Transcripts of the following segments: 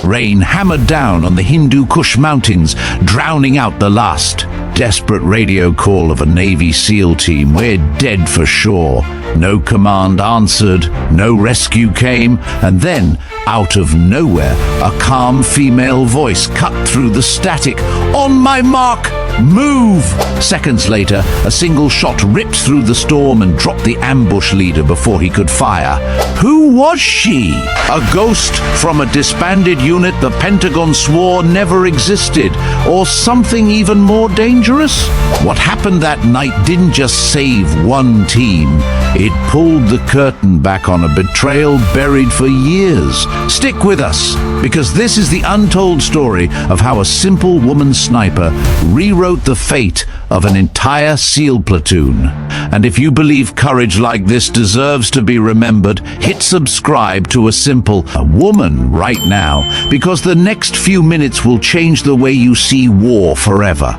Rain hammered down on the Hindu Kush mountains, drowning out the last desperate radio call of a Navy SEAL team. "We're dead for sure." No command answered, no rescue came, and then, out of nowhere, a calm female voice cut through the static. "On my mark, move!" Seconds later, a single shot ripped through the storm and dropped the ambush leader before he could fire. Who was she? A ghost from a disbanded unit the Pentagon swore never existed, or something even more dangerous? What happened that night didn't just save one team. It pulled the curtain back on a betrayal buried for years. Stick with us, because this is the untold story of how a simple woman sniper rewrote the fate of an entire SEAL platoon. And if you believe courage like this deserves to be remembered, hit subscribe to a woman right now, because the next few minutes will change the way you see war forever.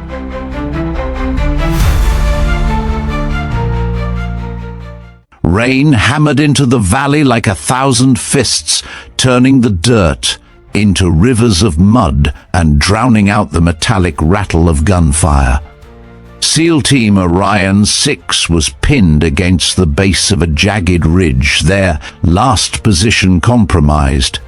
Rain hammered into the valley like 1,000 fists, turning the dirt into rivers of mud and drowning out the metallic rattle of gunfire. SEAL Team Orion 6 was pinned against the base of a jagged ridge, their last position compromised,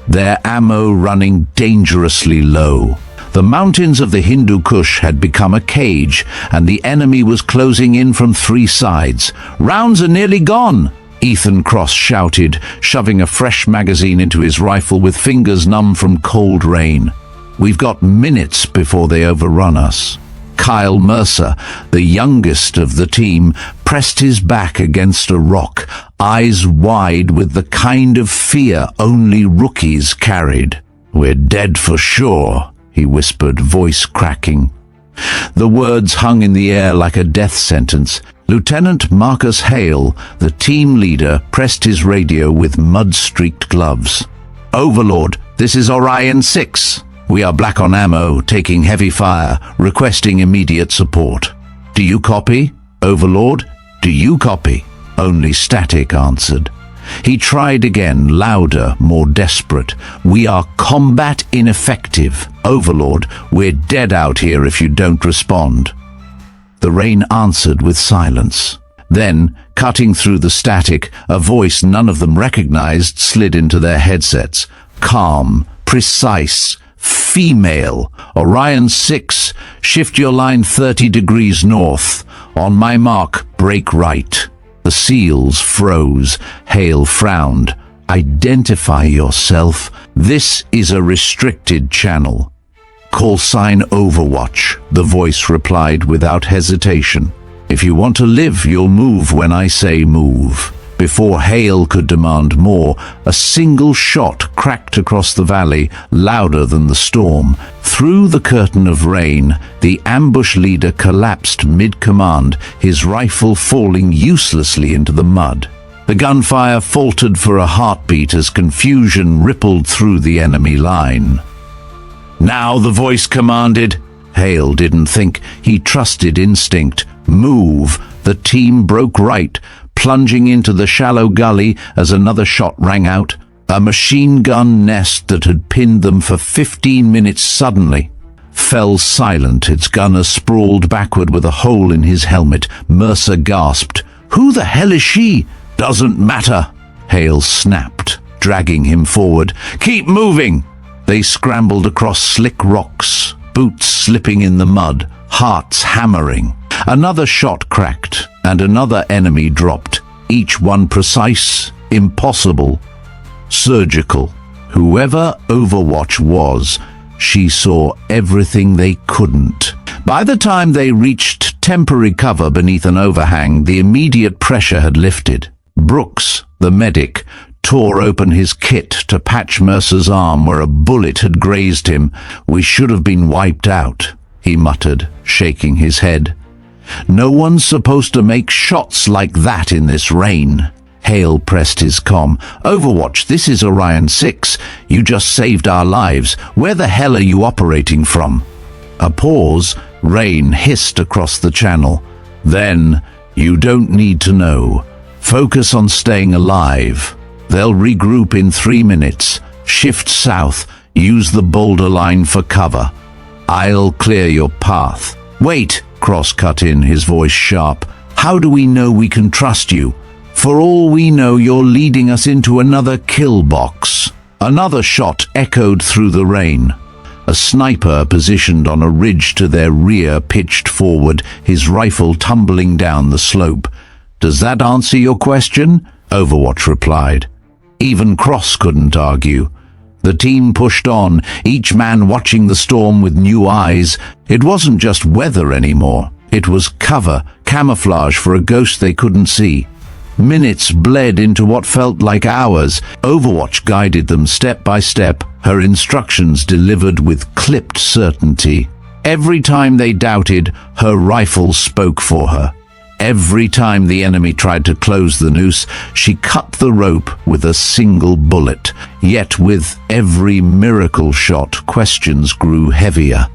their ammo running dangerously low. The mountains of the Hindu Kush had become a cage, and the enemy was closing in from 3 sides. "Rounds are nearly gone," Ethan Cross shouted, shoving a fresh magazine into his rifle with fingers numb from cold rain. "We've got minutes before they overrun us." Kyle Mercer, the youngest of the team, pressed his back against a rock, eyes wide with the kind of fear only rookies carried. "We're dead for sure," he whispered, voice cracking. The words hung in the air like a death sentence. Lieutenant Marcus Hale, the team leader, pressed his radio with mud-streaked gloves. "Overlord, this is Orion 6. We are black on ammo, taking heavy fire, requesting immediate support." "Do you copy? Overlord, do you copy?" Only static answered. He tried again, louder, more desperate. "We are combat ineffective. Overlord, we're dead out here if you don't respond." The rain answered with silence. Then, cutting through the static, a voice none of them recognized slid into their headsets. Calm, precise, female. "Orion 6, shift your line 30 degrees north. On my mark, break right." The SEALs froze. Hale frowned. "Identify yourself. This is a restricted channel." "Call sign Overwatch," the voice replied without hesitation. "If you want to live, you'll move when I say move." Before Hale could demand more, a single shot cracked across the valley, louder than the storm. Through the curtain of rain, the ambush leader collapsed mid-command, his rifle falling uselessly into the mud. The gunfire faltered for a heartbeat as confusion rippled through the enemy line. "Now," the voice commanded. Hale didn't think, he trusted instinct. "Move." The team broke right, plunging into the shallow gully as another shot rang out. A machine gun nest that had pinned them for 15 minutes suddenly fell silent, its gunner sprawled backward with a hole in his helmet. Mercer gasped. "Who the hell is she?" "Doesn't matter," Hale snapped, dragging him forward. "Keep moving." They scrambled across slick rocks, boots slipping in the mud, hearts hammering. Another shot cracked, and another enemy dropped, each one precise, impossible, surgical. Whoever Overwatch was, she saw everything they couldn't. By the time they reached temporary cover beneath an overhang, the immediate pressure had lifted. Brooks, the medic, tore open his kit to patch Mercer's arm where a bullet had grazed him. "We should have been wiped out," he muttered, shaking his head. "No one's supposed to make shots like that in this rain." Hale pressed his comm. "Overwatch, this is Orion 6. You just saved our lives. Where the hell are you operating from?" A pause. Rain hissed across the channel. Then, "You don't need to know. Focus on staying alive. They'll regroup in 3 minutes. Shift south. Use the boulder line for cover. I'll clear your path." "Wait," Cross cut in, his voice sharp. "How do we know we can trust you? For all we know, you're leading us into another kill box." Another shot echoed through the rain. A sniper positioned on a ridge to their rear pitched forward, his rifle tumbling down the slope. "Does that answer your question?" Overwatch replied. Even Cross couldn't argue. The team pushed on, each man watching the storm with new eyes. It wasn't just weather anymore. It was cover, camouflage for a ghost they couldn't see. Minutes bled into what felt like hours. Overwatch guided them step by step, her instructions delivered with clipped certainty. Every time they doubted, her rifle spoke for her. Every time the enemy tried to close the noose, she cut the rope with a single bullet. Yet with every miracle shot, questions grew heavier.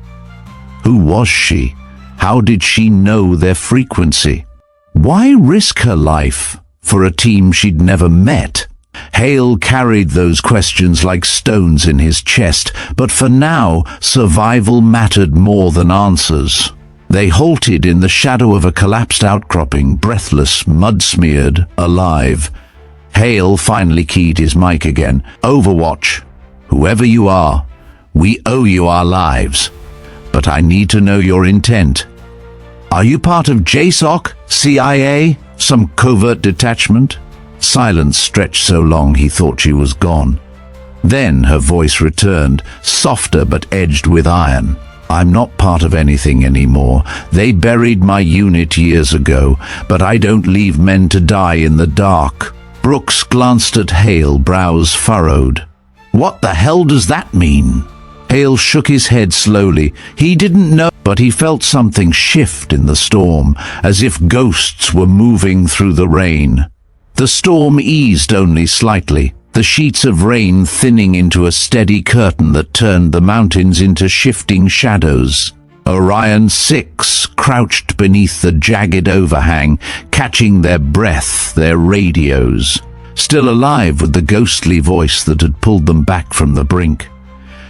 Who was she? How did she know their frequency? Why risk her life for a team she'd never met? Hale carried those questions like stones in his chest, but for now, survival mattered more than answers. They halted in the shadow of a collapsed outcropping, breathless, mud-smeared, alive. Hale finally keyed his mic again. "Overwatch, whoever you are, we owe you our lives. But I need to know your intent. Are you part of JSOC, CIA, some covert detachment?" Silence stretched so long he thought she was gone. Then her voice returned, softer but edged with iron. "I'm not part of anything anymore. They buried my unit years ago, but I don't leave men to die in the dark." Brooks glanced at Hale, brows furrowed. "What the hell does that mean?" Hale shook his head slowly. He didn't know, but he felt something shift in the storm, as if ghosts were moving through the rain. The storm eased only slightly, the sheets of rain thinning into a steady curtain that turned the mountains into shifting shadows. Orion 6 crouched beneath the jagged overhang, catching their breath, their radios. Still alive with the ghostly voice that had pulled them back from the brink.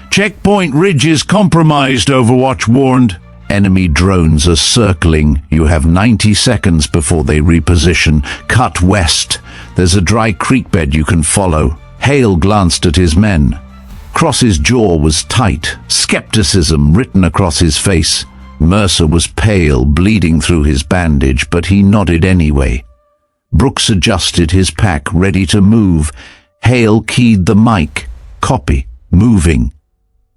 "Checkpoint ridge is compromised," Overwatch warned. "Enemy drones are circling. You have 90 seconds before they reposition. Cut west. There's a dry creek bed you can follow." Hale glanced at his men. Cross's jaw was tight, skepticism written across his face. Mercer was pale, bleeding through his bandage, but he nodded anyway. Brooks adjusted his pack, ready to move. Hale keyed the mic. "Copy. Moving."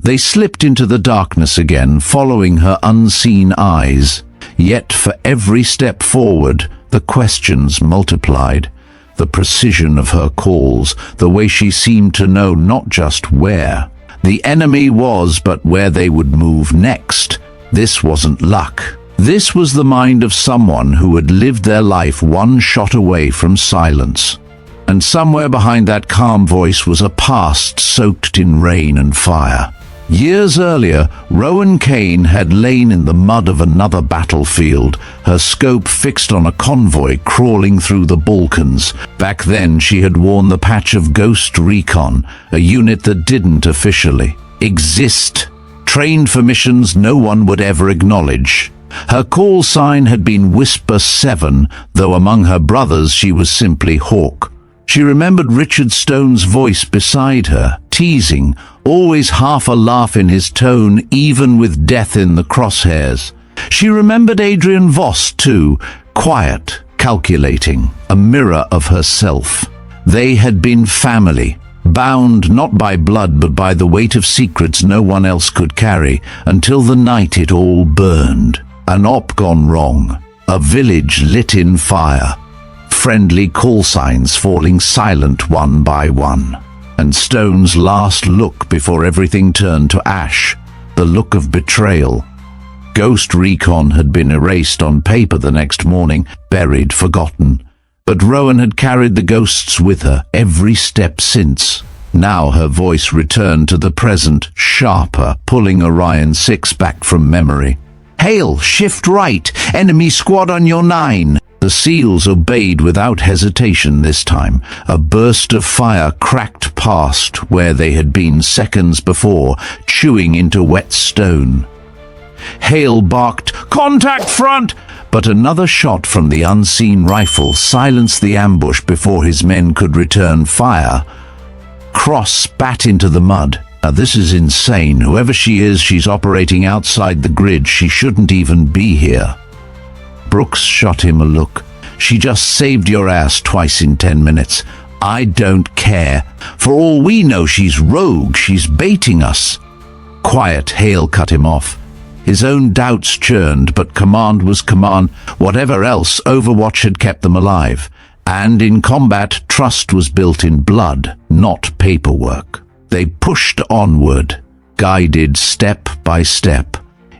They slipped into the darkness again, following her unseen eyes. Yet for every step forward, the questions multiplied. The precision of her calls, the way she seemed to know not just where the enemy was, but where they would move next. This wasn't luck. This was the mind of someone who had lived their life one shot away from silence. And somewhere behind that calm voice was a past soaked in rain and fire. Years earlier, Rowan Kane had lain in the mud of another battlefield, her scope fixed on a convoy crawling through the Balkans. Back then, she had worn the patch of Ghost Recon, a unit that didn't officially exist, trained for missions no one would ever acknowledge. Her call sign had been Whisper 7, though among her brothers she was simply Hawk. She remembered Richard Stone's voice beside her, teasing, always half a laugh in his tone, even with death in the crosshairs. She remembered Adrian Voss too, quiet, calculating, a mirror of herself. They had been family, bound not by blood but by the weight of secrets no one else could carry, until the night it all burned. An op gone wrong, a village lit in fire, friendly call signs falling silent one by one, and Stone's last look before everything turned to ash, the look of betrayal. Ghost Recon had been erased on paper the next morning, buried, forgotten. But Rowan had carried the ghosts with her every step since. Now her voice returned to the present, sharper, pulling Orion 6 back from memory. "Hale, shift right. Enemy squad on your 9. The SEALs obeyed without hesitation this time. A burst of fire cracked past where they had been seconds before, chewing into wet stone. Hale barked, "Contact front!" But another shot from the unseen rifle silenced the ambush before his men could return fire. Cross spat into the mud. "Now this is insane. Whoever she is, she's operating outside the grid. She shouldn't even be here." Brooks shot him a look. "She just saved your ass twice in 10 minutes. I don't care. For all we know, she's rogue. She's baiting us." "Quiet," Hale cut him off. His own doubts churned, but command was command. Whatever else, Overwatch had kept them alive. And in combat, trust was built in blood, not paperwork. They pushed onward, guided step by step.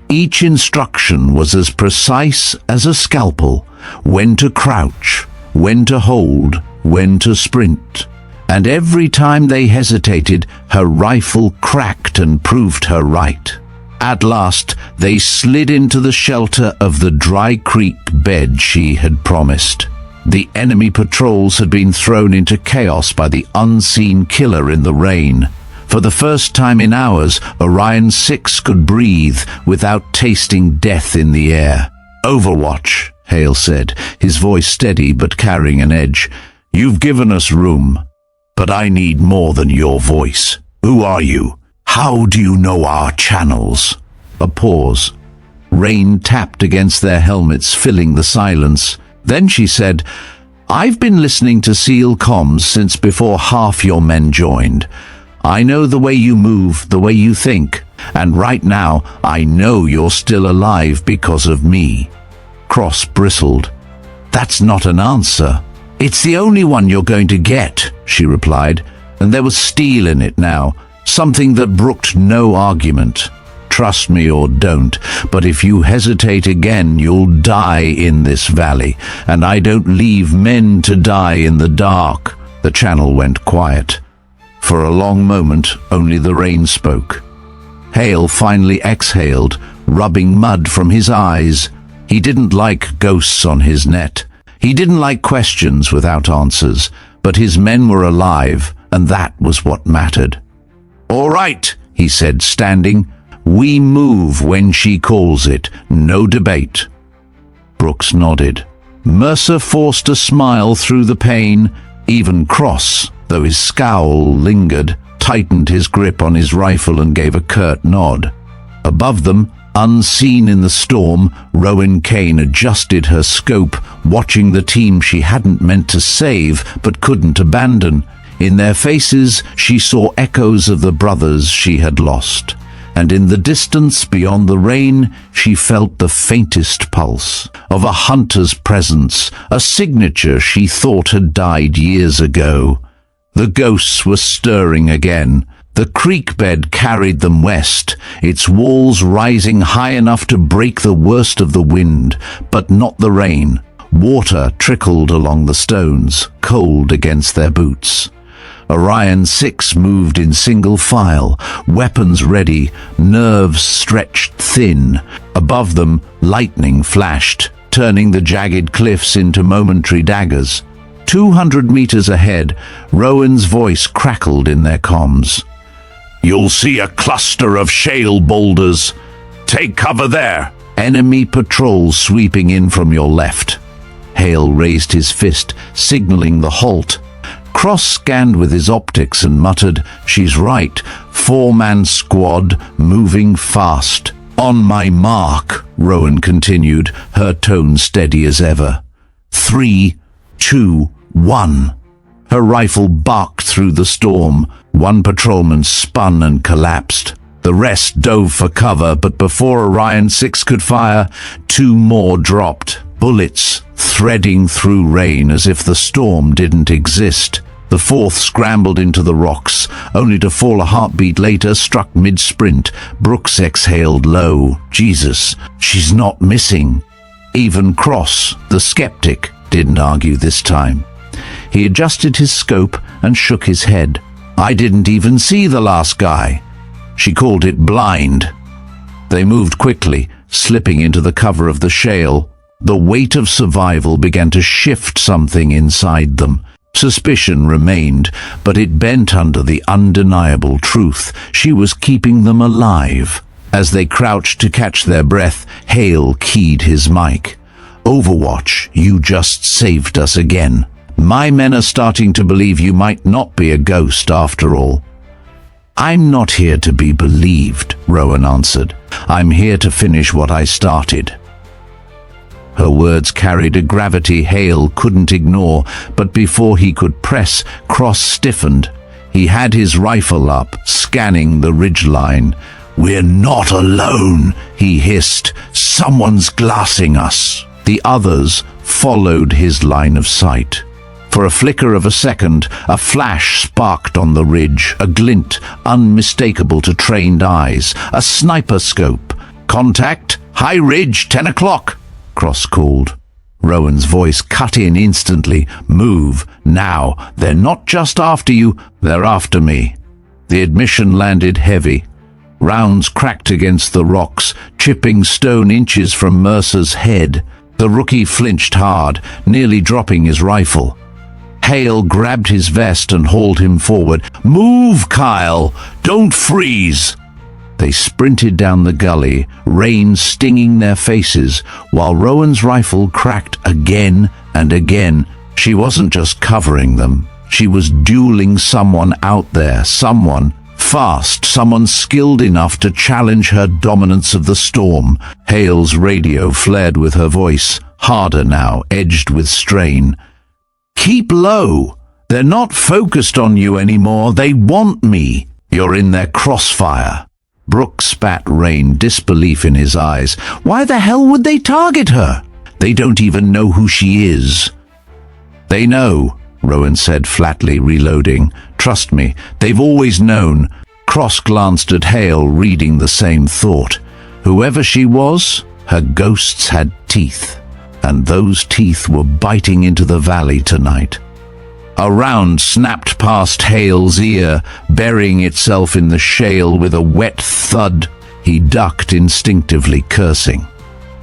Each instruction was as precise as a scalpel: when to crouch, when to hold, when to sprint. And every time they hesitated, her rifle cracked and proved her right. At last, they slid into the shelter of the dry creek bed she had promised. The enemy patrols had been thrown into chaos by the unseen killer in the rain. For the first time in hours, Orion 6 could breathe without tasting death in the air. "Overwatch," Hale said, his voice steady but carrying an edge. "You've given us room, but I need more than your voice. Who are you? How do you know our channels?" A pause. Rain tapped against their helmets, filling the silence. Then she said, "I've been listening to SEAL comms since before half your men joined. I know the way you move, the way you think, and right now I know you're still alive because of me." Cross bristled. "That's not an answer." "It's the only one you're going to get," she replied, and there was steel in it now, something that brooked no argument. "Trust me or don't, but if you hesitate again, you'll die in this valley, and I don't leave men to die in the dark." The channel went quiet. For a long moment, only the rain spoke. Hale finally exhaled, rubbing mud from his eyes. He didn't like ghosts on his net. He didn't like questions without answers, but his men were alive, and that was what mattered. "All right," he said, standing. "We move when she calls it. No debate." Brooks nodded. Mercer forced a smile through the pain. Even Cross, though his scowl lingered, tightened his grip on his rifle and gave a curt nod. Above them, unseen in the storm, Rowan Kane adjusted her scope, watching the team she hadn't meant to save but couldn't abandon. In their faces, she saw echoes of the brothers she had lost. And in the distance beyond the rain, she felt the faintest pulse of a hunter's presence, a signature she thought had died years ago. The ghosts were stirring again. The creek bed carried them west, its walls rising high enough to break the worst of the wind, but not the rain. Water trickled along the stones, cold against their boots. Orion 6 moved in single file, weapons ready, nerves stretched thin. Above them, lightning flashed, turning the jagged cliffs into momentary daggers. 200 meters ahead, Rowan's voice crackled in their comms. "You'll see a cluster of shale boulders. Take cover there. Enemy patrol sweeping in from your left." Hale raised his fist, signaling the halt. Cross scanned with his optics and muttered, "She's right. 4-man squad, moving fast." "On my mark," Rowan continued, her tone steady as ever. 3, 2, 1. Her rifle barked through the storm. One patrolman spun and collapsed. The rest dove for cover, but before Orion 6 could fire, 2 more dropped. Bullets threading through rain as if the storm didn't exist. The 4th scrambled into the rocks, only to fall a heartbeat later, struck mid-sprint. Brooks exhaled low. Jesus, she's not missing. Even Cross, the skeptic, didn't argue this time. He adjusted his scope and shook his head. "I didn't even see the last guy." She called it blind. They moved quickly, slipping into the cover of the shale. The weight of survival began to shift something inside them. Suspicion remained, but it bent under the undeniable truth. She was keeping them alive. As they crouched to catch their breath, Hale keyed his mic. "Overwatch, you just saved us again. My men are starting to believe you might not be a ghost after all." "I'm not here to be believed," Rowan answered. "I'm here to finish what I started." Her words carried a gravity Hale couldn't ignore, but before he could press, Cross stiffened. He had his rifle up, scanning the ridgeline. "We're not alone," he hissed. "Someone's glassing us." The others followed his line of sight. For a flicker of a second, a flash sparked on the ridge, a glint unmistakable to trained eyes, a sniper scope. "Contact, High Ridge, 10 o'clock, Cross called. Rowan's voice cut in instantly. "Move, now. They're not just after you, they're after me." The admission landed heavy. Rounds cracked against the rocks, chipping stone inches from Mercer's head. The rookie flinched hard, nearly dropping his rifle. Hale grabbed his vest and hauled him forward. "Move, Kyle! Don't freeze!" They sprinted down the gully, rain stinging their faces, while Rowan's rifle cracked again and again. She wasn't just covering them. She was dueling someone out there, someone fast, someone skilled enough to challenge her dominance of the storm. Hale's radio flared with her voice, harder now, edged with strain. "Keep low. They're not focused on you anymore. They want me. You're in their crossfire." Brooke spat rain, disbelief in his eyes. "Why the hell would they target her? They don't even know who she is." "They know," Rowan said flatly, reloading. "Trust me, they've always known." Cross glanced at Hale, reading the same thought. Whoever she was, her ghosts had teeth, and those teeth were biting into the valley tonight. A round snapped past Hale's ear, burying itself in the shale with a wet thud. He ducked instinctively, cursing.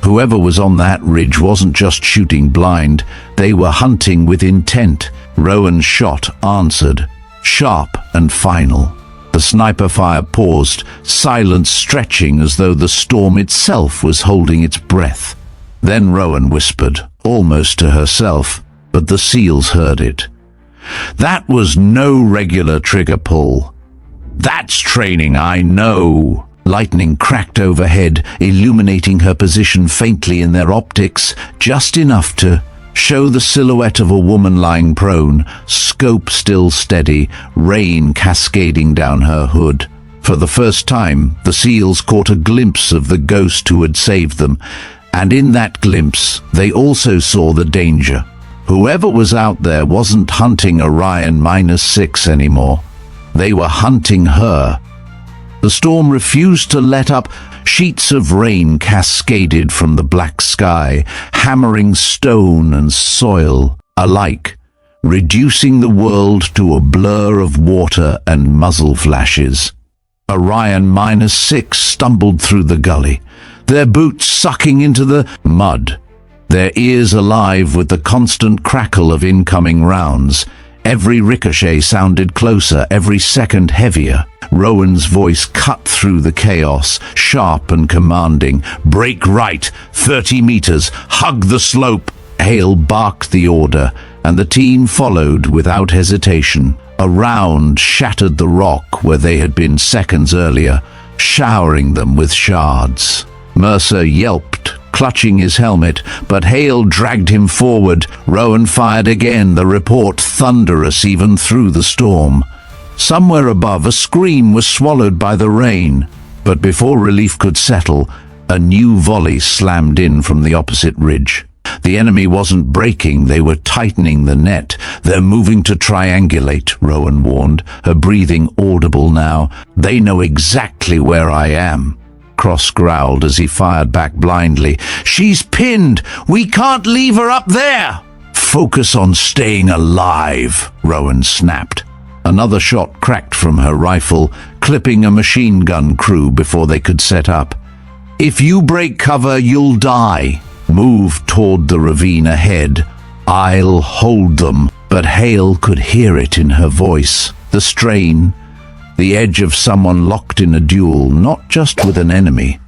Whoever was on that ridge wasn't just shooting blind, they were hunting with intent. Rowan's shot answered, sharp and final. The sniper fire paused, silence stretching as though the storm itself was holding its breath. Then Rowan whispered, almost to herself, but the SEALs heard it. "That was no regular trigger pull. That's training, I know." Lightning cracked overhead, illuminating her position faintly in their optics, just enough to show the silhouette of a woman lying prone, scope still steady, rain cascading down her hood. For the first time, the SEALs caught a glimpse of the ghost who had saved them, and in that glimpse, they also saw the danger. Whoever was out there wasn't hunting Orion -6 anymore. They were hunting her. The storm refused to let up. Sheets of rain cascaded from the black sky, hammering stone and soil alike, reducing the world to a blur of water and muzzle flashes. Orion -6 stumbled through the gully, their boots sucking into the mud, their ears alive with the constant crackle of incoming rounds. Every ricochet sounded closer, every second heavier. Rowan's voice cut through the chaos, sharp and commanding. "Break right, 30 meters, hug the slope." Hale barked the order, and the team followed without hesitation. A round shattered the rock where they had been seconds earlier, showering them with shards. Mercer yelped, clutching his helmet, but Hale dragged him forward. Rowan fired again, the report thunderous even through the storm. Somewhere above, a scream was swallowed by the rain, but before relief could settle, a new volley slammed in from the opposite ridge. The enemy wasn't breaking, they were tightening the net. "They're moving to triangulate," Rowan warned, her breathing audible now. "They know exactly where I am." Cross growled as he fired back blindly. "She's pinned! We can't leave her up there!" "Focus on staying alive," Rowan snapped. Another shot cracked from her rifle, clipping a machine gun crew before they could set up. "If you break cover, you'll die." Move toward the ravine ahead. I'll hold them. But Hale could hear it in her voice. The strain, the edge of someone locked in a duel, not just with an enemy,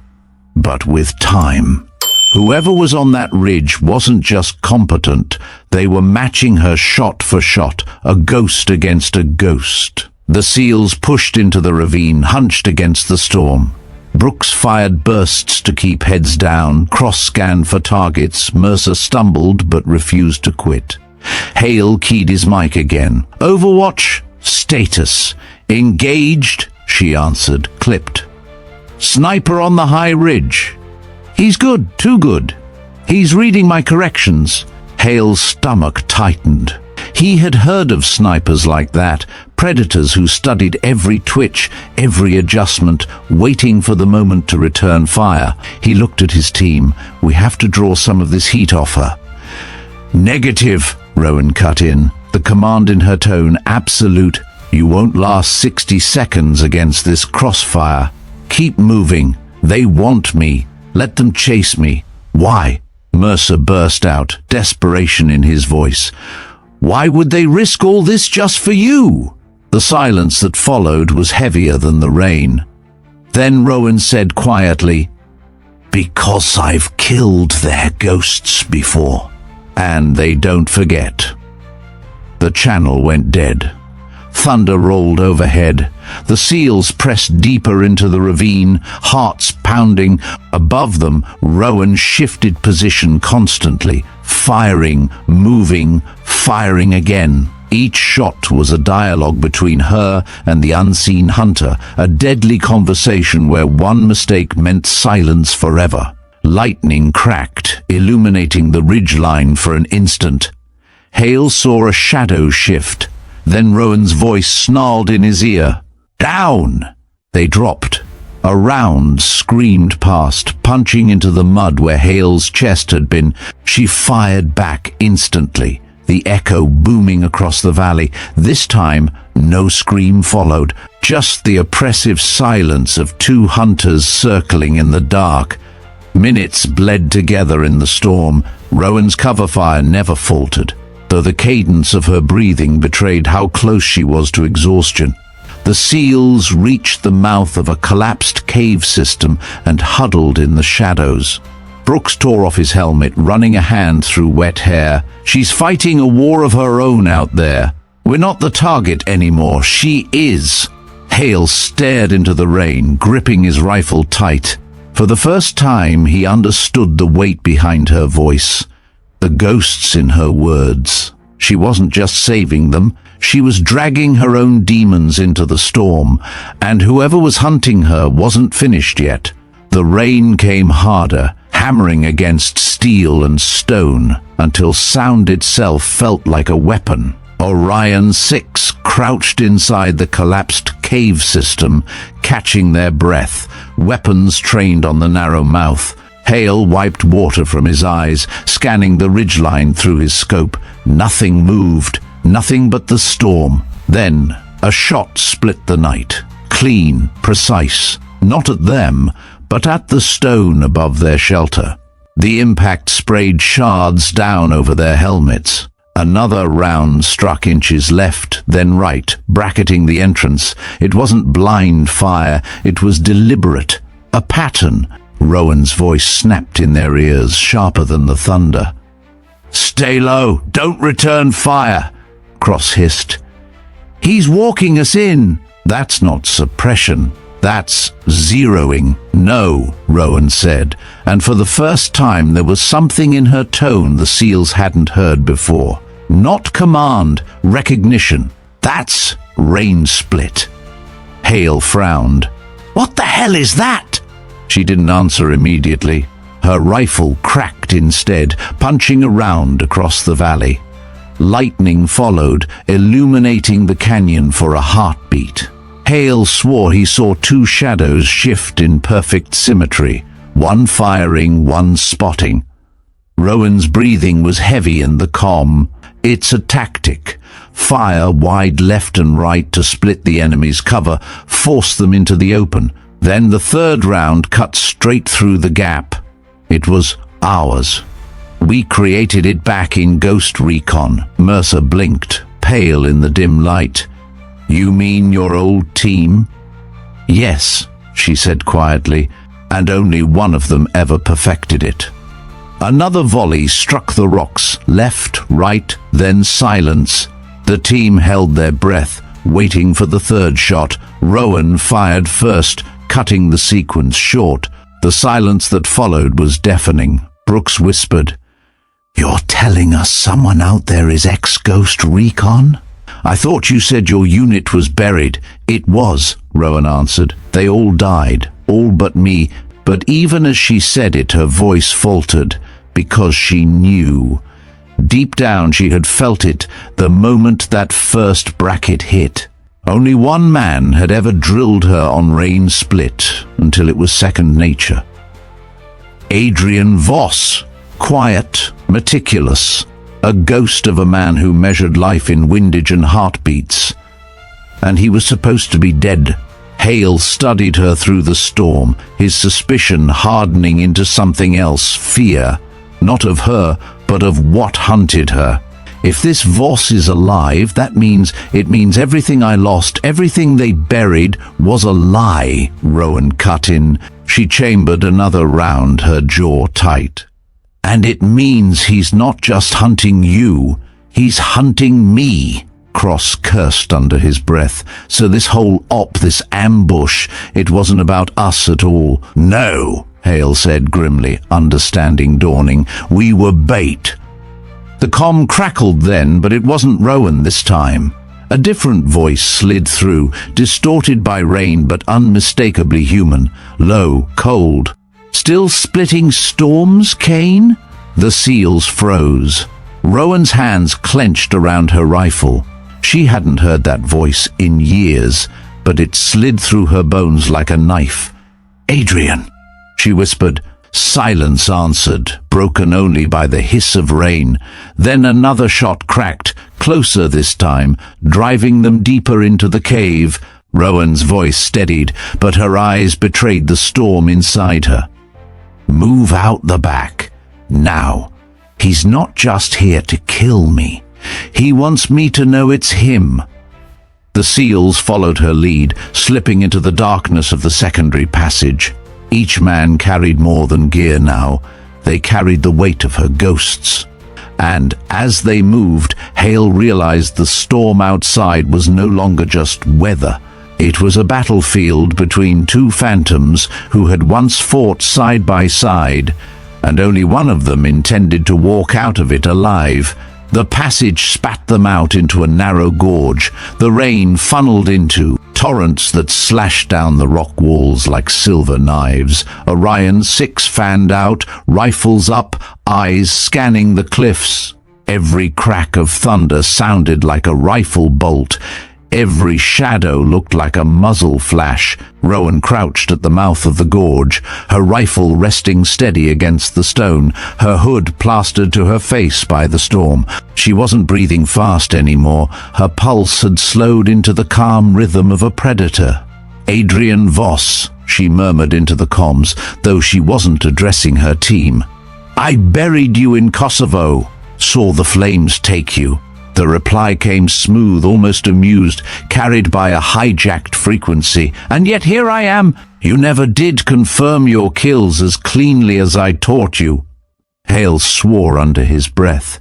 but with time. Whoever was on that ridge wasn't just competent, they were matching her shot for shot, a ghost against a ghost. The SEALs pushed into the ravine, hunched against the storm. Brooks fired bursts to keep heads down, cross-scanned for targets. Mercer stumbled but refused to quit. Hale keyed his mic again. Overwatch, status. Engaged, she answered, clipped. Sniper on the high ridge. He's good, too good. He's reading my corrections. Hale's stomach tightened. He had heard of snipers like that, predators who studied every twitch, every adjustment, waiting for the moment to return fire. He looked at his team. We have to draw some of this heat off her. Negative, Rowan cut in, the command in her tone absolute. You won't last 60 seconds against this crossfire. Keep moving. They want me. Let them chase me. Why? Mercer burst out, desperation in his voice. Why would they risk all this just for you? The silence that followed was heavier than the rain. Then Rowan said quietly, because I've killed their ghosts before, and they don't forget. The channel went dead. Thunder rolled overhead. The SEALs pressed deeper into the ravine, hearts pounding. Above them, Rowan shifted position constantly, firing, moving, firing again. Each shot was a dialogue between her and the unseen hunter, a deadly conversation where one mistake meant silence forever. Lightning cracked, illuminating the ridgeline for an instant. Hale saw a shadow shift. Then Rowan's voice snarled in his ear. Down! They dropped. A round screamed past, punching into the mud where Hale's chest had been. She fired back instantly, the echo booming across the valley. This time, no scream followed, just the oppressive silence of two hunters circling in the dark. Minutes bled together in the storm. Rowan's cover fire never faltered, though the cadence of her breathing betrayed how close she was to exhaustion. The SEALs reached the mouth of a collapsed cave system and huddled in the shadows. Brooks tore off his helmet, running a hand through wet hair. She's fighting a war of her own out there. We're not the target anymore. She is. Hale stared into the rain, gripping his rifle tight. For the first time, he understood the weight behind her voice. The ghosts in her words. She wasn't just saving them, she was dragging her own demons into the storm, and whoever was hunting her wasn't finished yet. The rain came harder, hammering against steel and stone, until sound itself felt like a weapon. Orion 6 crouched inside the collapsed cave system, catching their breath, weapons trained on the narrow mouth. Hale wiped water from his eyes, scanning the ridgeline through his scope. Nothing moved, nothing but the storm. Then, a shot split the night. Clean, precise, not at them, but at the stone above their shelter. The impact sprayed shards down over their helmets. Another round struck inches left, then right, bracketing the entrance. It wasn't blind fire, it was deliberate. A pattern. Rowan's voice snapped in their ears, sharper than the thunder. Stay low, don't return fire, Cross hissed. He's walking us in. That's not suppression, that's zeroing. No, Rowan said, and for the first time there was something in her tone the SEALs hadn't heard before. Not command, recognition. That's rain split. Hale frowned. What the hell is that? She didn't answer immediately. Her rifle cracked instead, punching around across the valley. Lightning followed, illuminating the canyon for a heartbeat. Hale swore he saw two shadows shift in perfect symmetry, one firing, one spotting. Rowan's breathing was heavy in the comm. It's a tactic. Fire wide left and right to split the enemy's cover, force them into the open. Then the third round cut straight through the gap. It was ours. We created it back in Ghost Recon. Mercer blinked, pale in the dim light. You mean your old team? Yes, she said quietly, and only one of them ever perfected it. Another volley struck the rocks, left, right, then silence. The team held their breath, waiting for the third shot. Rowan fired first, cutting the sequence short. The silence that followed was deafening. Brooks whispered, "You're telling us someone out there is ex-Ghost Recon?" "I thought you said your unit was buried." "It was," Rowan answered. "They all died, all but me." But even as she said it, her voice faltered, because she knew. Deep down she had felt it the moment that first bracket hit. Only one man had ever drilled her on Rain Split until it was second nature. Adrian Voss, quiet, meticulous, a ghost of a man who measured life in windage and heartbeats. And he was supposed to be dead. Hale studied her through the storm, his suspicion hardening into something else, fear, not of her, but of what hunted her. If this Voss is alive, it means everything I lost, everything they buried, was a lie, Rowan cut in. She chambered another round, her jaw tight. And it means he's not just hunting you, he's hunting me, Cross cursed under his breath. So this whole this ambush, it wasn't about us at all. No, Hale said grimly, understanding dawning. We were bait. The comm crackled then, but it wasn't Rowan this time. A different voice slid through, distorted by rain but unmistakably human, low, cold. Still splitting storms, Kane? The seals froze. Rowan's hands clenched around her rifle. She hadn't heard that voice in years, but it slid through her bones like a knife. Adrian, she whispered. Silence answered, broken only by the hiss of rain. Then another shot cracked, closer this time, driving them deeper into the cave. Rowan's voice steadied, but her eyes betrayed the storm inside her. Move out the back. Now. He's not just here to kill me. He wants me to know it's him. The seals followed her lead, slipping into the darkness of the secondary passage. Each man carried more than gear now. They carried the weight of her ghosts. And as they moved, Hale realized the storm outside was no longer just weather. It was a battlefield between two phantoms who had once fought side by side, and only one of them intended to walk out of it alive. The passage spat them out into a narrow gorge. The rain funneled into torrents that slashed down the rock walls like silver knives. Orion 6 fanned out, rifles up, eyes scanning the cliffs. Every crack of thunder sounded like a rifle bolt. Every shadow looked like a muzzle flash. Rowan crouched at the mouth of the gorge, her rifle resting steady against the stone, her hood plastered to her face by the storm. She wasn't breathing fast anymore. Her pulse had slowed into the calm rhythm of a predator. Adrian Voss, she murmured into the comms, though she wasn't addressing her team. I buried you in Kosovo. Saw the flames take you. The reply came smooth, almost amused, carried by a hijacked frequency. And yet here I am. You never did confirm your kills as cleanly as I taught you. Hale swore under his breath.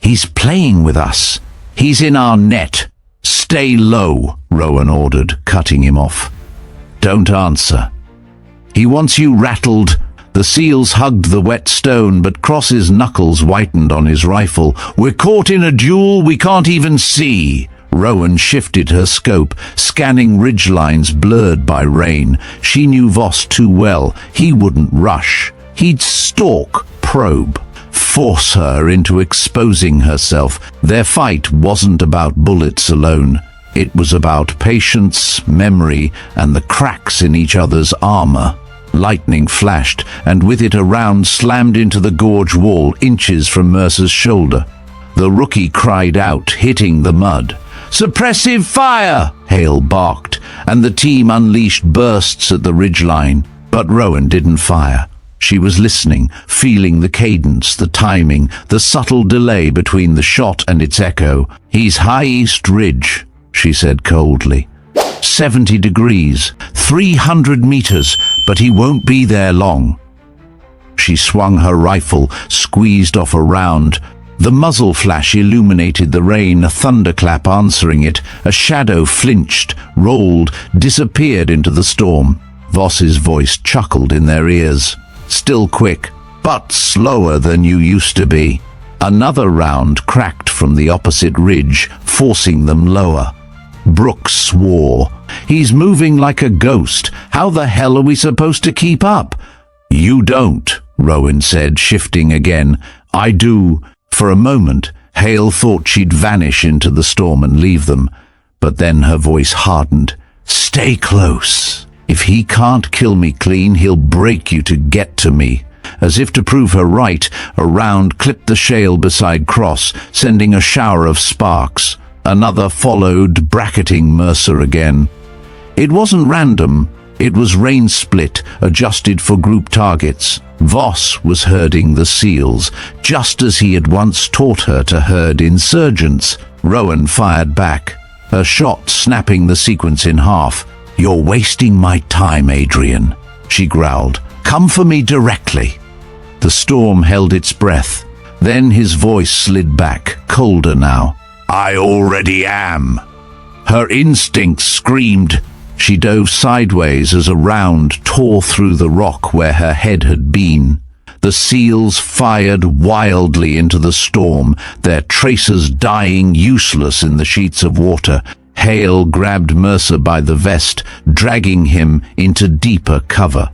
He's playing with us. He's in our net. Stay low, Rowan ordered, cutting him off. Don't answer. He wants you rattled. The seals hugged the wet stone, but Cross's knuckles whitened on his rifle. We're caught in a duel we can't even see. Rowan shifted her scope, scanning ridgelines blurred by rain. She knew Voss too well. He wouldn't rush. He'd stalk, probe, force her into exposing herself. Their fight wasn't about bullets alone. It was about patience, memory, and the cracks in each other's armor. Lightning flashed, and with it a round slammed into the gorge wall inches from Mercer's shoulder. The rookie cried out, hitting the mud. Suppressive fire! Hale barked, and the team unleashed bursts at the ridgeline. But Rowan didn't fire. She was listening, feeling the cadence, the timing, the subtle delay between the shot and its echo. "He's High East Ridge," she said coldly. 70 degrees, 300 meters, but he won't be there long. She swung her rifle, squeezed off a round. The muzzle flash illuminated the rain, a thunderclap answering it. A shadow flinched, rolled, disappeared into the storm. Voss's voice chuckled in their ears. "Still quick, but slower than you used to be." Another round cracked from the opposite ridge, forcing them lower. Brooks swore. "He's moving like a ghost. How the hell are we supposed to keep up?" "You don't," Rowan said, shifting again. "I do." For a moment, Hale thought she'd vanish into the storm and leave them, but then her voice hardened. "Stay close. If he can't kill me clean, he'll break you to get to me." As if to prove her right, a round clipped the shale beside Cross, sending a shower of sparks. Another followed, bracketing Mercer again. It wasn't random. It was rain split, adjusted for group targets. Voss was herding the seals, just as he had once taught her to herd insurgents. Rowan fired back, a shot snapping the sequence in half. "You're wasting my time, Adrian," she growled. "Come for me directly." The storm held its breath. Then his voice slid back, colder now. "I already am." Her instincts screamed. She dove sideways as a round tore through the rock where her head had been. The seals fired wildly into the storm, their tracers dying useless in the sheets of water. Hale grabbed Mercer by the vest, dragging him into deeper cover.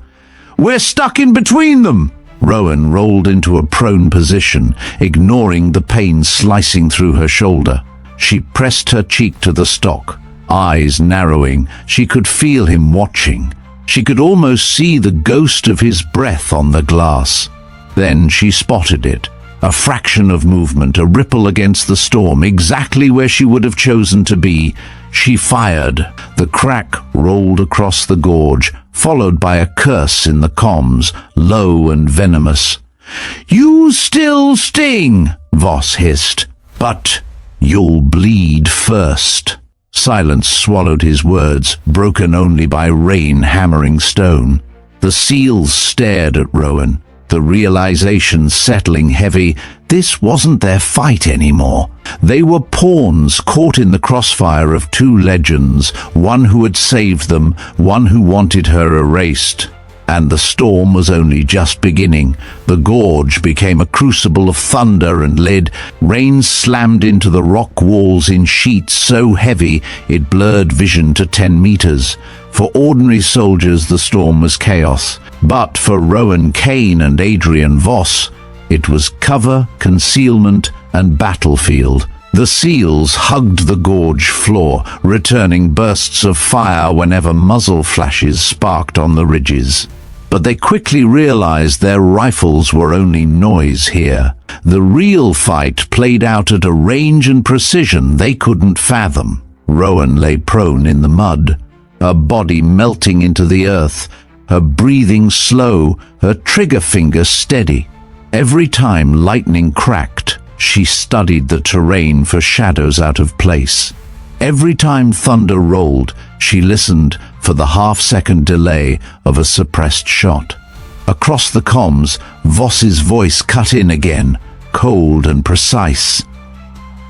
"We're stuck in between them!" Rowan rolled into a prone position, ignoring the pain slicing through her shoulder. She pressed her cheek to the stock, eyes narrowing. She could feel him watching. She could almost see the ghost of his breath on the glass. Then she spotted it. A fraction of movement, a ripple against the storm, exactly where she would have chosen to be. She fired. The crack rolled across the gorge, followed by a curse in the comms, low and venomous. "You still sting," Voss hissed, "but you'll bleed first." Silence swallowed his words, broken only by rain hammering stone. The seals stared at Rowan, the realization settling heavy. This wasn't their fight anymore. They were pawns caught in the crossfire of two legends, one who had saved them, one who wanted her erased. And the storm was only just beginning. The gorge became a crucible of thunder and lead. Rain slammed into the rock walls in sheets so heavy it blurred vision to 10 meters. For ordinary soldiers, the storm was chaos. But for Rowan Kane and Adrian Voss, it was cover, concealment, and battlefield. The seals hugged the gorge floor, returning bursts of fire whenever muzzle flashes sparked on the ridges. But they quickly realized their rifles were only noise here. The real fight played out at a range and precision they couldn't fathom. Rowan lay prone in the mud, her body melting into the earth, her breathing slow, her trigger finger steady. Every time lightning cracked, she studied the terrain for shadows out of place. Every time thunder rolled, she listened for the half-second delay of a suppressed shot. Across the comms, Voss's voice cut in again, cold and precise.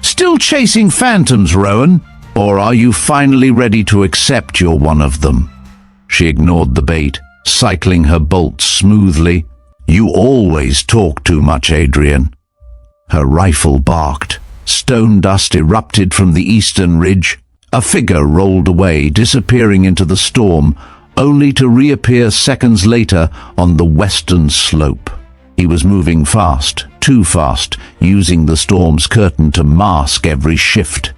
"Still chasing phantoms, Rowan? Or are you finally ready to accept you're one of them?" She ignored the bait, cycling her bolts smoothly. "You always talk too much, Adrian." Her rifle barked. Stone dust erupted from the eastern ridge. A figure rolled away, disappearing into the storm, only to reappear seconds later on the western slope. He was moving fast, too fast, using the storm's curtain to mask every shift.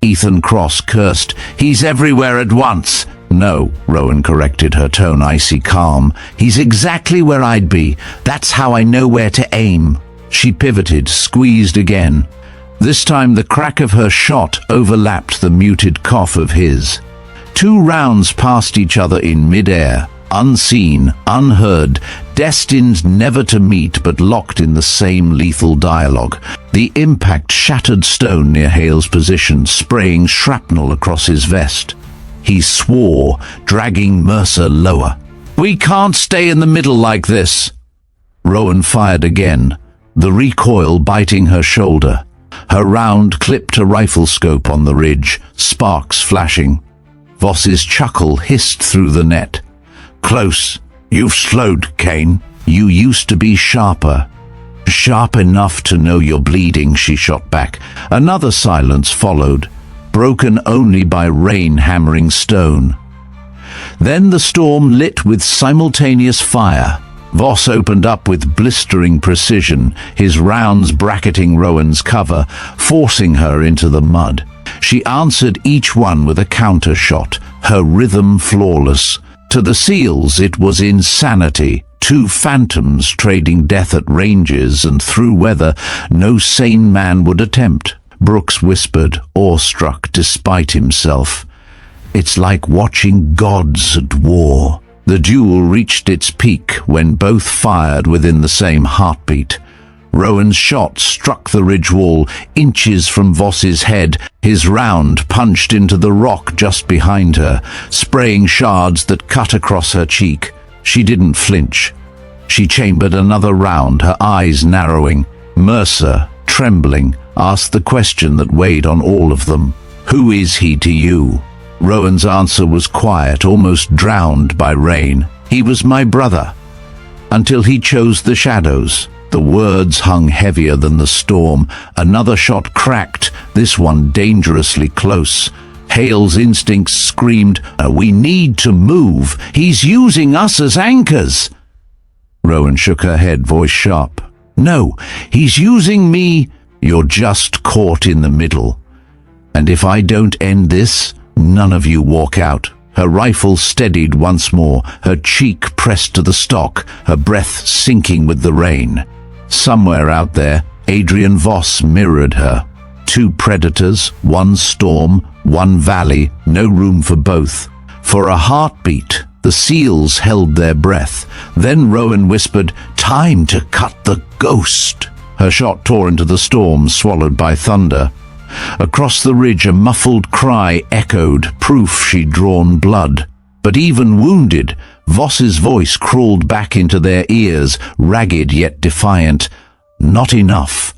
Ethan Cross cursed. "He's everywhere at once." "No," Rowan corrected, her tone icy calm. "He's exactly where I'd be. That's how I know where to aim." She pivoted, squeezed again. This time the crack of her shot overlapped the muted cough of his. Two rounds passed each other in mid-air. unseen, unheard, destined never to meet but locked in the same lethal dialogue. The impact shattered stone near Hale's position, spraying shrapnel across his vest. He swore, dragging Mercer lower. "We can't stay in the middle like this." Rowan fired again, the recoil biting her shoulder. Her round clipped a rifle scope on the ridge, sparks flashing. Voss's chuckle hissed through the net. "Close. You've slowed, Kane. You used to be sharper." "Sharp enough to know you're bleeding," she shot back. Another silence followed, broken only by rain hammering stone. Then the storm lit with simultaneous fire. Voss opened up with blistering precision, his rounds bracketing Rowan's cover, forcing her into the mud. She answered each one with a counter shot, her rhythm flawless. To the SEALs it was insanity, two phantoms trading death at ranges and through weather no sane man would attempt. Brooks whispered, awestruck despite himself. "It's like watching gods at war." The duel reached its peak when both fired within the same heartbeat. Rowan's shot struck the ridge wall, inches from Voss's head. His round punched into the rock just behind her, spraying shards that cut across her cheek. She didn't flinch. She chambered another round, her eyes narrowing. Mercer, trembling, asked the question that weighed on all of them. "Who is he to you?" Rowan's answer was quiet, almost drowned by rain. "He was my brother." Until he chose the shadows. The words hung heavier than the storm. Another shot cracked, this one dangerously close. Hale's instincts screamed, "We need to move. He's using us as anchors." Rowan shook her head, voice sharp. "No, he's using me." "You're just caught in the middle. And if I don't end this, none of you walk out." Her rifle steadied once more, her cheek pressed to the stock, her breath sinking with the rain. Somewhere out there, Adrian Voss mirrored her. Two predators, one storm, one valley, no room for both. For a heartbeat, the SEALs held their breath. Then Rowan whispered, "Time to cut the ghost." Her shot tore into the storm, swallowed by thunder. Across the ridge a muffled cry echoed, proof she'd drawn blood. But even wounded, Voss's voice crawled back into their ears, ragged yet defiant. "Not enough.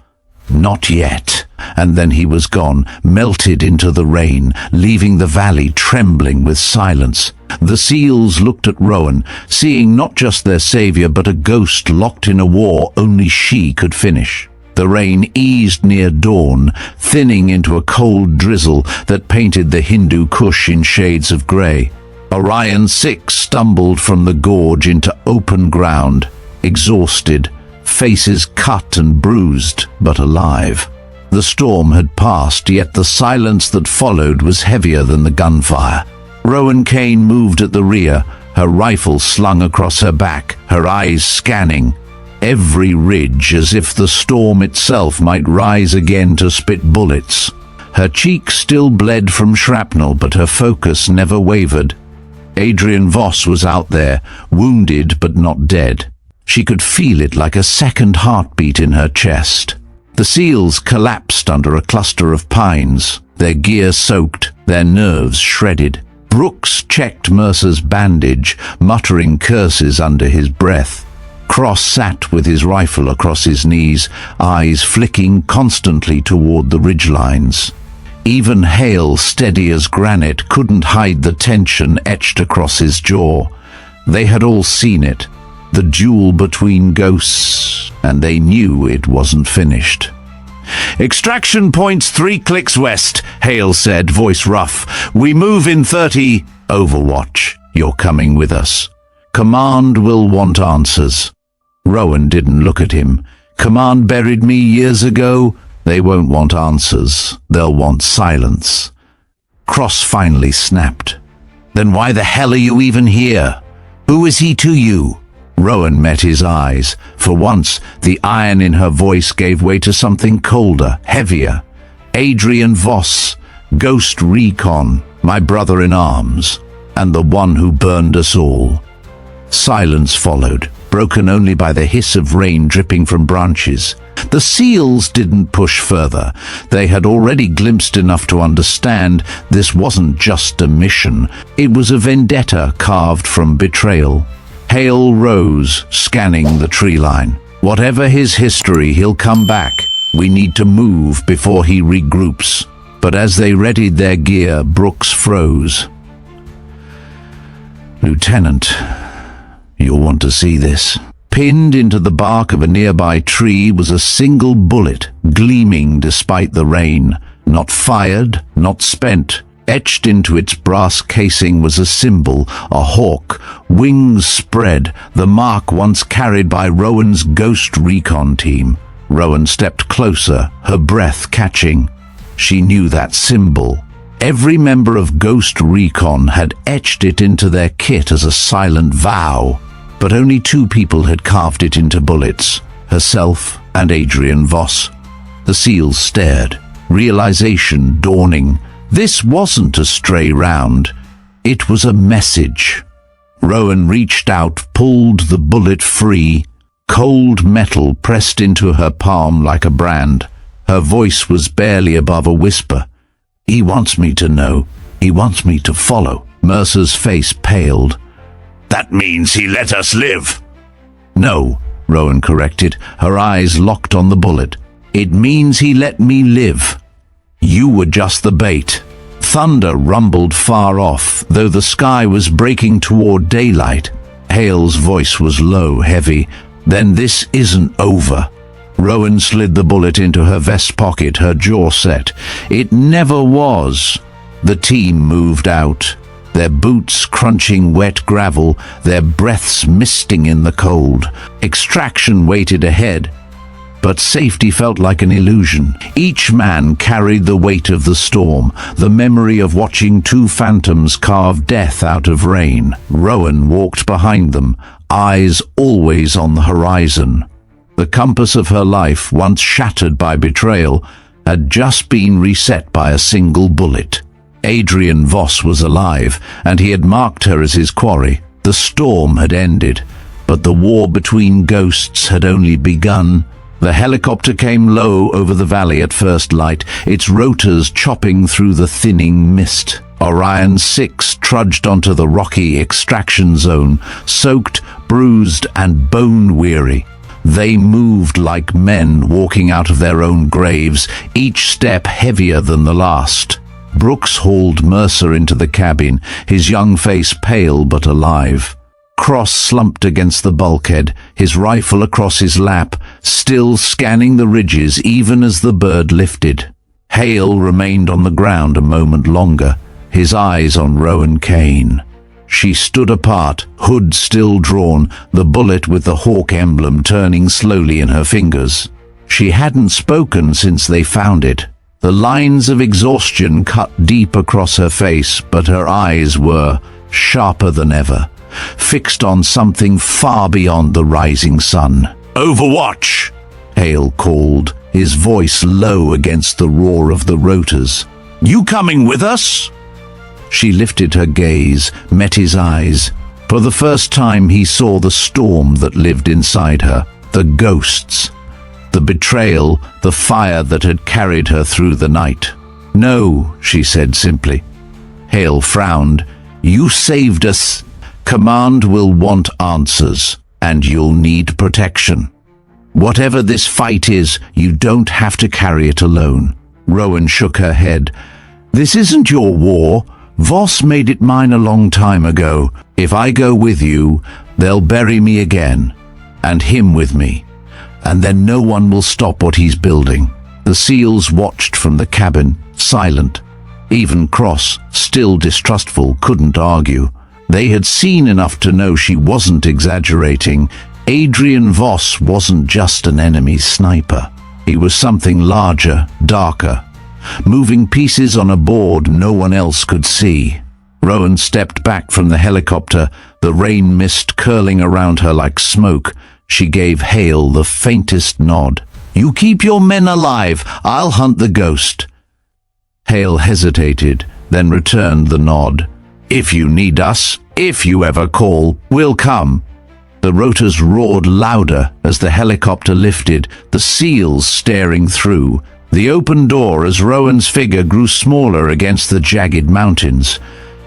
Not yet." And then he was gone, melted into the rain, leaving the valley trembling with silence. The SEALs looked at Rowan, seeing not just their savior but a ghost locked in a war only she could finish. The rain eased near dawn, thinning into a cold drizzle that painted the Hindu Kush in shades of grey. Orion 6 stumbled from the gorge into open ground, exhausted, faces cut and bruised, but alive. The storm had passed, yet the silence that followed was heavier than the gunfire. Rowan Kane moved at the rear, her rifle slung across her back, her eyes scanning every ridge as if the storm itself might rise again to spit bullets. Her cheek still bled from shrapnel, but her focus never wavered. Adrian Voss was out there, wounded but not dead. She could feel it like a second heartbeat in her chest. The SEALs collapsed under a cluster of pines, their gear soaked, their nerves shredded. Brooks checked Mercer's bandage, muttering curses under his breath. Cross sat with his rifle across his knees, eyes flicking constantly toward the ridgelines. Even Hale, steady as granite, couldn't hide the tension etched across his jaw. They had all seen it, the duel between ghosts, and they knew it wasn't finished. "Extraction points 3 clicks west," Hale said, voice rough. "We move in 30. Overwatch, you're coming with us. Command will want answers." Rowan didn't look at him. "Command buried me years ago. They won't want answers. They'll want silence." Cross finally snapped. "Then why the hell are you even here? Who is he to you?" Rowan met his eyes. For once, the iron in her voice gave way to something colder, heavier. "Adrian Voss, Ghost Recon, my brother in arms, and the one who burned us all." Silence followed, broken only by the hiss of rain dripping from branches. The SEALs didn't push further. They had already glimpsed enough to understand this wasn't just a mission. It was a vendetta carved from betrayal. Hale rose, scanning the tree line. Whatever his history, he'll come back. We need to move before he regroups. But as they readied their gear, Brooks froze. "Lieutenant, you'll want to see this." Pinned into the bark of a nearby tree was a single bullet, gleaming despite the rain. Not fired, not spent. Etched into its brass casing was a symbol, a hawk, wings spread, the mark once carried by Rowan's ghost recon team. Rowan stepped closer, her breath catching. She knew that symbol. Every member of Ghost Recon had etched it into their kit as a silent vow. But only two people had carved it into bullets, herself and Adrian Voss. The SEALs stared, realization dawning. This wasn't a stray round. It was a message. Rowan reached out, pulled the bullet free. Cold metal pressed into her palm like a brand. Her voice was barely above a whisper. "He wants me to know. He wants me to follow." Mercer's face paled. "That means he let us live." "No," Rowan corrected, her eyes locked on the bullet. "It means he let me live. You were just the bait." Thunder rumbled far off, though the sky was breaking toward daylight. Hale's voice was low, heavy. "Then this isn't over." Rowan slid the bullet into her vest pocket, her jaw set. It never was. The team moved out, their boots crunching wet gravel, their breaths misting in the cold. Extraction waited ahead, but safety felt like an illusion. Each man carried the weight of the storm, the memory of watching two phantoms carve death out of rain. Rowan walked behind them, eyes always on the horizon. The compass of her life, once shattered by betrayal, had just been reset by a single bullet. Adrian Voss was alive, and he had marked her as his quarry. The storm had ended, but the war between ghosts had only begun. The helicopter came low over the valley at first light, its rotors chopping through the thinning mist. Orion 6 trudged onto the rocky extraction zone, soaked, bruised, and bone-weary. They moved like men walking out of their own graves, each step heavier than the last. Brooks hauled Mercer into the cabin, his young face pale but alive. Cross slumped against the bulkhead, his rifle across his lap, still scanning the ridges even as the bird lifted. Hale remained on the ground a moment longer, his eyes on Rowan Kane. She stood apart, hood still drawn, the bullet with the hawk emblem turning slowly in her fingers. She hadn't spoken since they found it. The lines of exhaustion cut deep across her face, but her eyes were sharper than ever, fixed on something far beyond the rising sun. "Overwatch!" Hale called, his voice low against the roar of the rotors. "You coming with us?" She lifted her gaze, met his eyes. For the first time he saw the storm that lived inside her, the ghosts, the betrayal, the fire that had carried her through the night. "No," she said simply. Hale frowned. "You saved us. Command will want answers, and you'll need protection. Whatever this fight is, you don't have to carry it alone." Rowan shook her head. "This isn't your war. Voss made it mine a long time ago. If I go with you, they'll bury me again, and him with me, and then no one will stop what he's building." The SEALs watched from the cabin, silent. Even Cross, still distrustful, couldn't argue. They had seen enough to know she wasn't exaggerating. Adrian Voss wasn't just an enemy sniper. He was something larger, darker, moving pieces on a board no one else could see. Rowan stepped back from the helicopter, the rain mist curling around her like smoke. She gave Hale the faintest nod. "You keep your men alive. I'll hunt the ghost." Hale hesitated, then returned the nod. "If you need us, If you ever call, we'll come." The rotors roared louder as the helicopter lifted, the seals staring through. The open door as Rowan's figure grew smaller against the jagged mountains.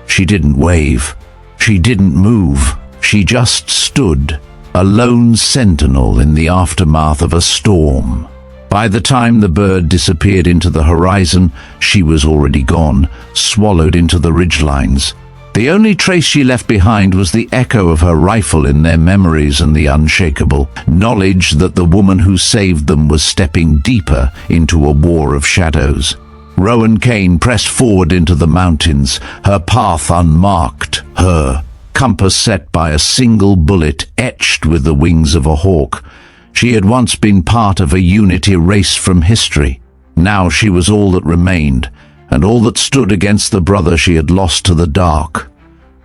She didn't wave. She didn't move. She just stood, a lone sentinel in the aftermath of a storm. By the time the bird disappeared into the horizon, she was already gone, swallowed into the ridgelines. The only trace she left behind was the echo of her rifle in their memories and the unshakable knowledge that the woman who saved them was stepping deeper into a war of shadows. Rowan Kane pressed forward into the mountains, her path unmarked, her compass set by a single bullet etched with the wings of a hawk. She had once been part of a unit erased from history. Now she was all that remained, and all that stood against the brother she had lost to the dark.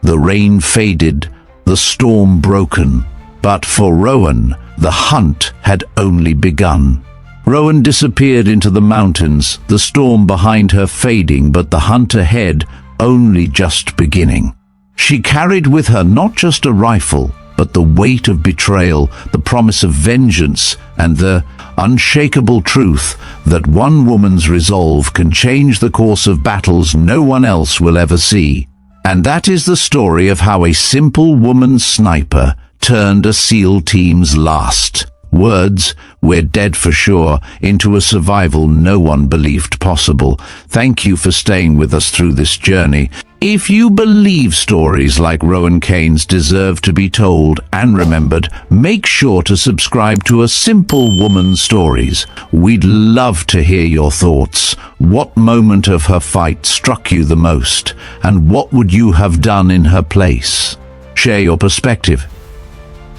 The rain faded, the storm broken, but for Rowan, the hunt had only begun. Rowan disappeared into the mountains, the storm behind her fading, but the hunt ahead only just beginning. She carried with her not just a rifle, but the weight of betrayal, the promise of vengeance, and the unshakable truth that one woman's resolve can change the course of battles no one else will ever see. And that is the story of how a simple woman sniper turned a SEAL team's last words, "We're dead for sure," into a survival no one believed possible. Thank you for staying with us through this journey. If you believe stories like Rowan Kane's deserve to be told and remembered, make sure to subscribe to A Simple Woman's Stories. We'd love to hear your thoughts. What moment of her fight struck you the most? And what would you have done in her place? Share your perspective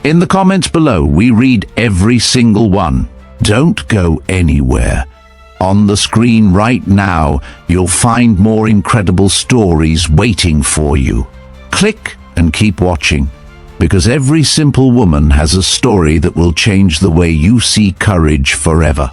in the comments below. We read every single one. Don't go anywhere. On the screen right now, you'll find more incredible stories waiting for you. Click and keep watching, because every simple woman has a story that will change the way you see courage forever.